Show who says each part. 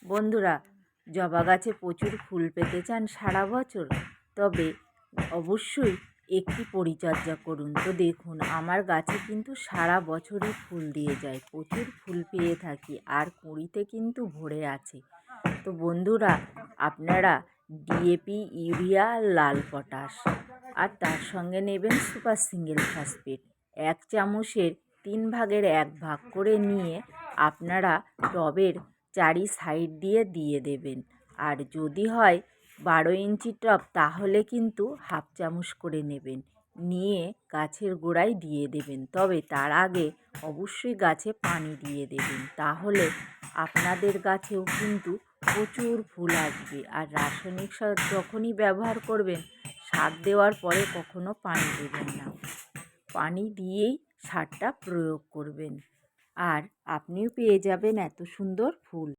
Speaker 1: বন্ধুরা, জবা গাছে প্রচুর ফুল পেতে চান সারা বছর? তবে অবশ্যই একটি পরিচর্যা করুন। তো দেখুন, আমার গাছে কিন্তু সারা বছরই ফুল দিয়ে যায়, প্রচুর ফুল পেয়ে থাকি, আর কুঁড়িতে কিন্তু ভরে আছে। তো বন্ধুরা, আপনারা ডিএপি, ইউরিয়া, লাল পটাশ আর তার সঙ্গে নেবেন সুপার সিঙ্গেল ফসফেট। 1 চামচের 3 ভাগের 1 ভাগ করে নিয়ে আপনারা টবের চারি সাইড দিয়ে দেবেন। আর যদি হয় 12 ইঞ্চি টব, তাহলে কিন্তু হাফ চামচ করে নেবেন, নিয়ে গাছের গোড়ায় দিয়ে দেবেন। তবে তার আগে অবশ্যই গাছে পানি দিয়ে দেবেন, তাহলে আপনাদের গাছেও কিন্তু প্রচুর ফুল আসবে। আর রাসায়নিক সার যখনই ব্যবহার করবেন, সার দেওয়ার পরে কখনো পানি দেবেন না, পানি দিয়েই সারটা প্রয়োগ করবেন, আর আপনিও পেয়ে যাবেন এত সুন্দর ফুল।